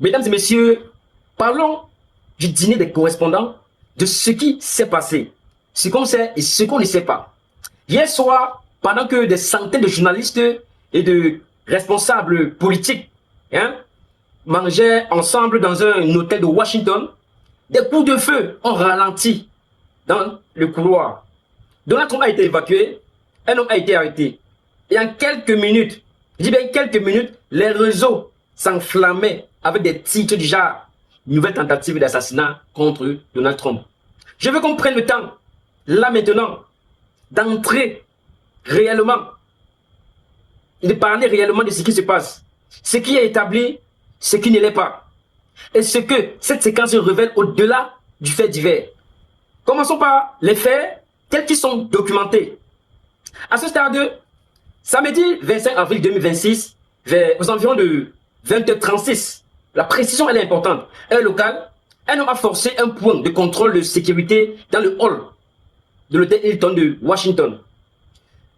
Mesdames et messieurs, parlons du dîner des correspondants, de ce qui s'est passé, ce qu'on sait et ce qu'on ne sait pas. Hier soir, pendant que des centaines de journalistes et de responsables politiques mangeaient ensemble dans un hôtel de Washington, des coups de feu ont ralenti dans le couloir. Donald Trump a été évacué, un homme a été arrêté. Et en quelques minutes, je dis bien quelques minutes, les réseaux s'enflammaient avec des titres du genre « Nouvelle tentative d'assassinat contre Donald Trump ». Je veux qu'on prenne le temps, là maintenant, d'entrer réellement et de parler réellement de ce qui se passe, ce qui est établi, ce qui ne l'est pas, et ce que cette séquence révèle au-delà du fait divers. Commençons par les faits tels qu'ils sont documentés. À ce stade, samedi 25 avril 2026, aux environs de 20h36, la précision elle est importante, un local, un homme a forcé un point de contrôle de sécurité dans le hall de l'hôtel Hilton de Washington.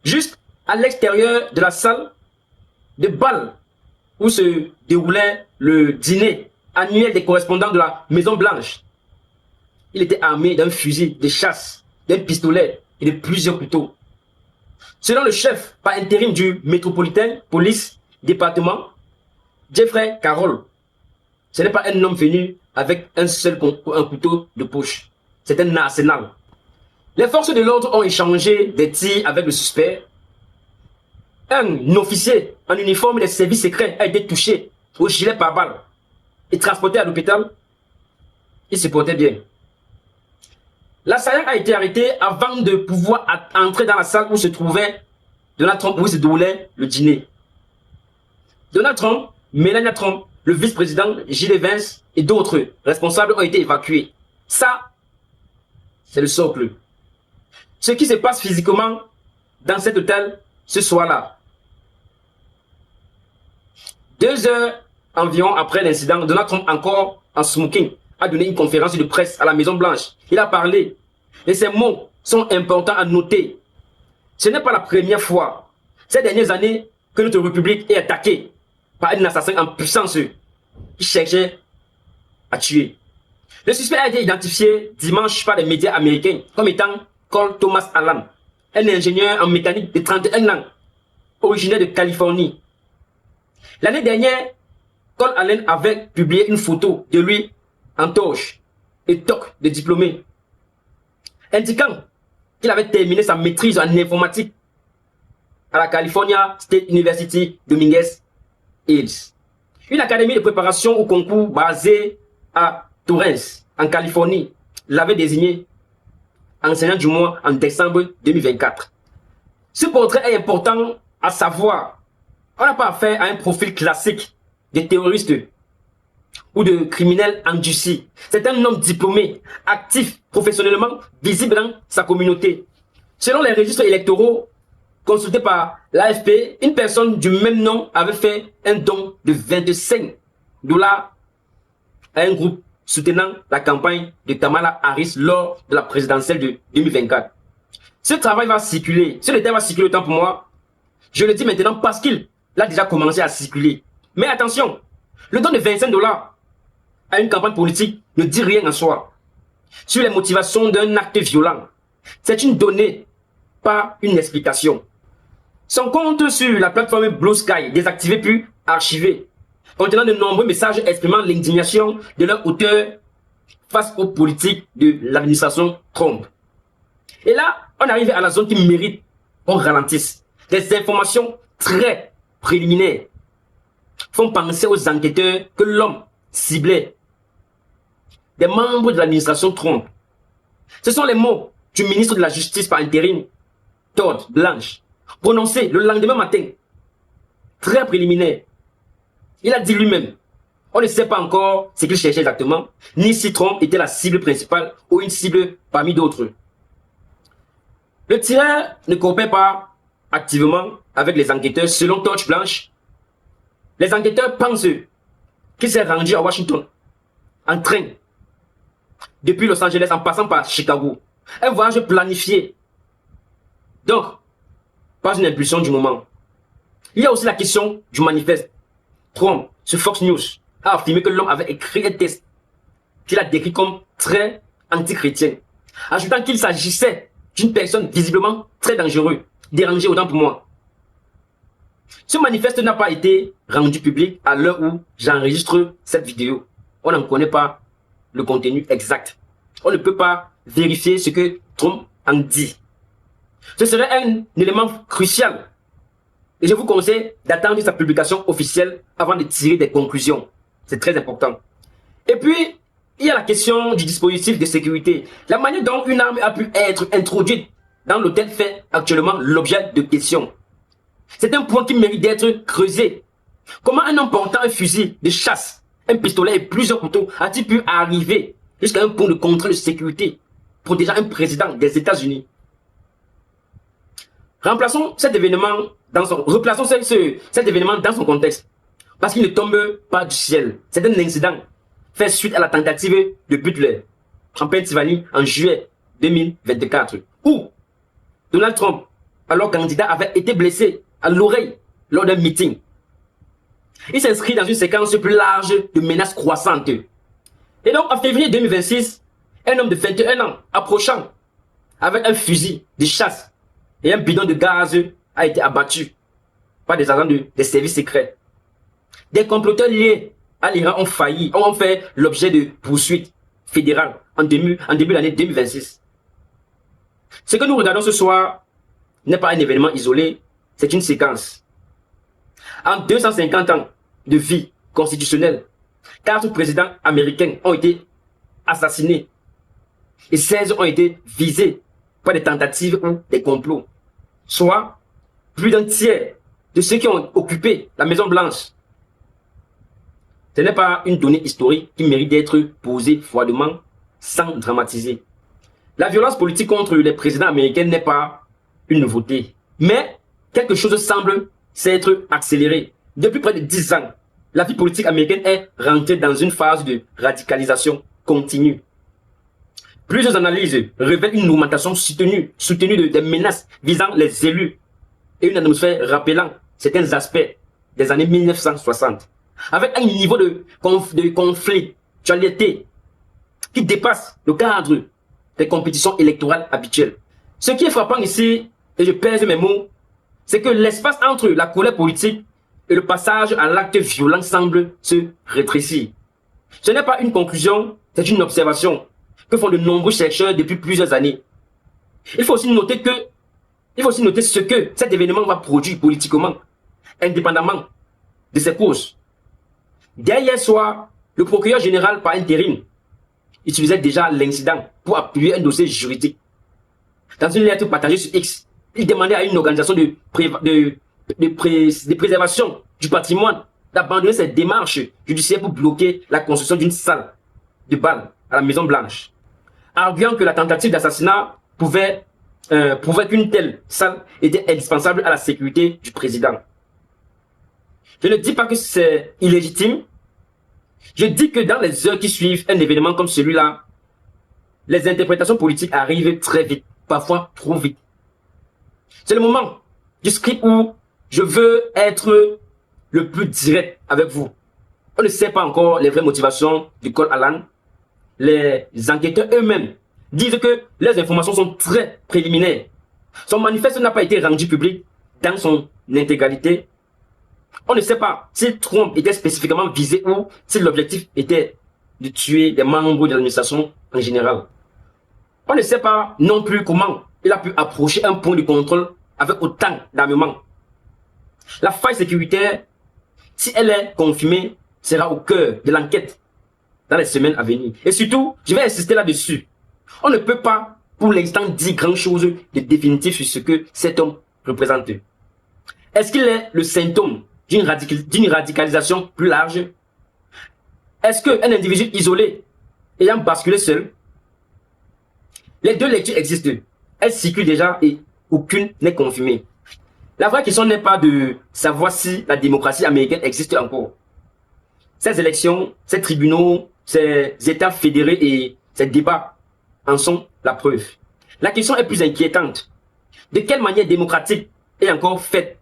Juste à l'extérieur de la salle de bal où se déroulait le dîner annuel des correspondants de la Maison Blanche. Il était armé d'un fusil de chasse, d'un pistolet et de plusieurs couteaux. Selon le chef par intérim du Metropolitan Police Département, Jeffrey Carroll, ce n'est pas un homme venu avec un couteau de poche. C'est un arsenal. Les forces de l'ordre ont échangé des tirs avec le suspect. Un officier en uniforme des services secrets a été touché au gilet pare-balles et transporté à l'hôpital. Il se portait bien. L'assaillant a été arrêté avant de pouvoir entrer dans la salle où se trouvait Donald Trump, où se déroulait le dîner. Donald Trump, Melania Trump, le vice-président J.D. Vance et d'autres responsables ont été évacués. Ça, c'est le socle. Ce qui se passe physiquement dans cet hôtel ce soir-là. 2 heures environ après l'incident, Donald Trump, encore en smoking, a donné une conférence de presse à la Maison Blanche. Il a parlé. Et ces mots sont importants à noter. Ce n'est pas la première fois, ces dernières années, que notre République est attaquée par un assassin en puissance qui cherchait à tuer. Le suspect a été identifié dimanche par les médias américains comme étant Cole Thomas Allen, un ingénieur en mécanique de 31 ans, originaire de Californie. L'année dernière, Cole Allen avait publié une photo de lui en toge et toque de diplômé, indiquant qu'il avait terminé sa maîtrise en informatique à la California State University Dominguez Hills, une académie de préparation au concours basée à Torrance, en Californie, l'avait désigné enseignant du mois en décembre 2024. Ce portrait est important à savoir. On n'a pas affaire à un profil classique de terroriste ou de criminel endurci. C'est un homme diplômé, actif professionnellement, visible dans sa communauté. Selon les registres électoraux consultés par l'AFP, une personne du même nom avait fait un don de $25 à un groupe soutenant la campagne de Kamala Harris lors de la présidentielle de 2024. Ce travail va circuler, ce détail va circuler autant pour moi. Je le dis maintenant parce qu'il a déjà commencé à circuler. Mais attention, le don de $25 à une campagne politique ne dit rien en soi sur les motivations d'un acte violent. C'est une donnée, pas une explication. Son compte sur la plateforme Blue Sky, désactivé puis archivé, contenant de nombreux messages exprimant l'indignation de leur auteur face aux politiques de l'administration Trump. Et là, on arrive à la zone qui mérite qu'on ralentisse. Des informations très préliminaires font penser aux enquêteurs que l'homme ciblait des membres de l'administration Trump. Ce sont les mots du ministre de la Justice par intérim, Todd Blanche, prononcés le lendemain matin. Très préliminaire. Il a dit lui-même, on ne sait pas encore ce qu'il cherchait exactement, ni si Trump était la cible principale ou une cible parmi d'autres. Le tireur ne coopère pas activement avec les enquêteurs selon Todd Blanche. Les enquêteurs pensent qu'il s'est rendu à Washington en train depuis Los Angeles en passant par Chicago. Un voyage planifié. Donc, pas une impulsion du moment. Il y a aussi la question du manifeste Trump sur Fox News, a affirmé que l'homme avait écrit un texte qu'il a décrit comme très anti-chrétien, ajoutant qu'il s'agissait d'une personne visiblement très dangereuse, dérangée autant pour moi. Ce manifeste n'a pas été rendu public à l'heure où j'enregistre cette vidéo. On n'en connaît pas le contenu exact. On ne peut pas vérifier ce que Trump en dit. Ce serait un élément crucial. Et je vous conseille d'attendre sa publication officielle avant de tirer des conclusions. C'est très important. Et puis, il y a la question du dispositif de sécurité. La manière dont une arme a pu être introduite dans l'hôtel fait actuellement l'objet de questions. C'est un point qui mérite d'être creusé. Comment un homme portant un fusil de chasse, un pistolet et plusieurs couteaux a-t-il pu arriver jusqu'à un point de contrôle de sécurité pour déjà un président des États-Unis? Replaçons cet événement dans son contexte. Parce qu'il ne tombe pas du ciel. C'est un incident fait suite à la tentative de Butler en Pennsylvanie en juillet 2024, où Donald Trump, alors candidat, avait été blessé à l'oreille lors d'un meeting. Il s'inscrit dans une séquence plus large de menaces croissantes. Et donc, en février 2026, un homme de 21 ans approchant avec un fusil de chasse et un bidon de gaz a été abattu par des agents des services secrets. Des comploteurs liés à l'Iran ont fait l'objet de poursuites fédérales en début d'année 2026. Ce que nous regardons ce soir n'est pas un événement isolé, c'est une séquence. En 250 ans de vie constitutionnelle, 4 présidents américains ont été assassinés et 16 ont été visés par des tentatives ou des complots. Soit plus d'un tiers de ceux qui ont occupé la Maison Blanche. Ce n'est pas une donnée historique qui mérite d'être posée froidement sans dramatiser. La violence politique contre les présidents américains n'est pas une nouveauté. Mais quelque chose semble s'être accéléré. Depuis près de 10 ans, la vie politique américaine est rentrée dans une phase de radicalisation continue. Plusieurs analyses révèlent une augmentation soutenue des menaces visant les élus et une atmosphère rappelant certains aspects des années 1960, avec un niveau de conflictualité qui dépasse le cadre des compétitions électorales habituelles. Ce qui est frappant ici, et je pèse mes mots, c'est que l'espace entre la colère politique et le passage à l'acte violent semble se rétrécir. Ce n'est pas une conclusion, c'est une observation que font de nombreux chercheurs depuis plusieurs années. Il faut aussi noter ce que cet événement va produire politiquement, indépendamment de ses causes. Dès hier soir, le procureur général par intérim utilisait déjà l'incident pour appuyer un dossier juridique. Dans une lettre partagée sur X, il demandait à une organisation de préservation du patrimoine d'abandonner ses démarches judiciaires pour bloquer la construction d'une salle de bal à la Maison Blanche, arguant que la tentative d'assassinat prouvait qu'une telle salle était indispensable à la sécurité du président. Je ne dis pas que c'est illégitime. Je dis que dans les heures qui suivent un événement comme celui-là, les interprétations politiques arrivent très vite, parfois trop vite. C'est le moment du script où je veux être le plus direct avec vous. On ne sait pas encore les vraies motivations de Cole Allen. Les enquêteurs eux-mêmes disent que les informations sont très préliminaires. Son manifeste n'a pas été rendu public dans son intégralité. On ne sait pas si Trump était spécifiquement visé ou si l'objectif était de tuer des membres de l'administration en général. On ne sait pas non plus comment il a pu approcher un point de contrôle avec autant d'armement. La faille sécuritaire, si elle est confirmée, sera au cœur de l'enquête dans les semaines à venir. Et surtout, je vais insister là-dessus. On ne peut pas, pour l'instant, dire grand-chose de définitif sur ce que cet homme représente. Est-ce qu'il est le symptôme d'une radicalisation plus large? Est-ce qu'un individu isolé, ayant basculé seul? Les deux lectures existent. Elles circulent déjà et aucune n'est confirmée. La vraie question n'est pas de savoir si la démocratie américaine existe encore. Ces élections, ces tribunaux, ces États fédérés et ces débats en sont la preuve. La question est plus inquiétante. De quelle manière démocratique est encore faite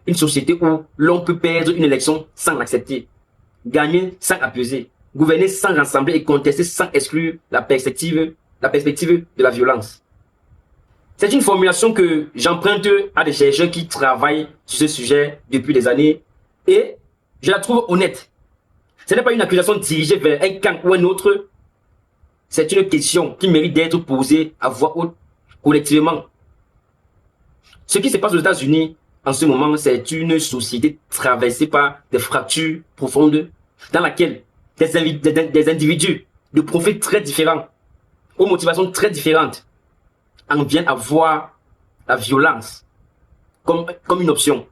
une société où l'on peut perdre une élection sans l'accepter? gagner sans apaiser, gouverner sans rassembler et contester sans exclure la perspective de la violence. C'est une formulation que j'emprunte à des chercheurs qui travaillent sur ce sujet depuis des années et je la trouve honnête. Ce n'est pas une accusation dirigée vers un camp ou un autre. C'est une question qui mérite d'être posée à voix haute, collectivement. Ce qui se passe aux États-Unis en ce moment, c'est une société traversée par des fractures profondes dans laquelle des individus de profils très différents, aux motivations très différentes, en viennent à voir la violence comme une option.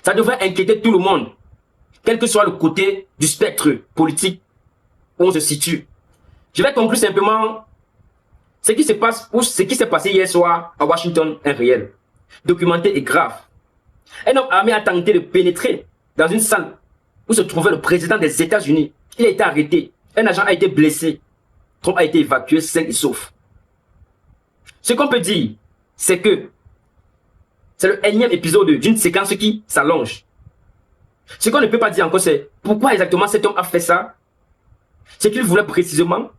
Ça devrait inquiéter tout le monde, quel que soit le côté du spectre politique où on se situe. Je vais conclure simplement ce qui se passe ou ce qui s'est passé hier soir à Washington est réel, documenté et grave. Un homme armé a tenté de pénétrer dans une salle où se trouvait le président des États-Unis. Il a été arrêté. Un agent a été blessé. Trump a été évacué sain et sauf. Ce qu'on peut dire, c'est que c'est le énième épisode d'une séquence qui s'allonge. Ce qu'on ne peut pas dire encore, c'est pourquoi exactement cet homme a fait ça, ce qu'il voulait précisément,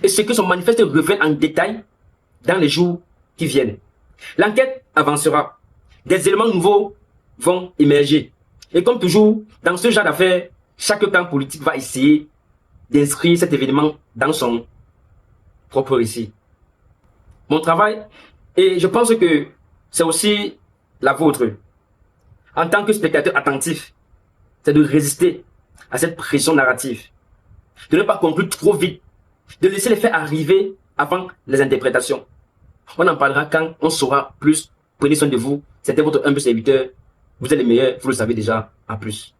et ce que son manifeste révèle en détail dans les jours qui viennent. L'enquête avancera. Des éléments nouveaux vont émerger. Et comme toujours, dans ce genre d'affaires, chaque camp politique va essayer d'inscrire cet événement dans son propre récit. Mon travail, et je pense que c'est aussi la vôtre, en tant que spectateur attentif, c'est de résister à cette pression narrative, de ne pas conclure trop vite, de laisser les faits arriver avant les interprétations. On en parlera quand on saura plus. Prenez soin de vous. C'était votre humble serviteur. Vous êtes les meilleurs, vous le savez déjà. À plus.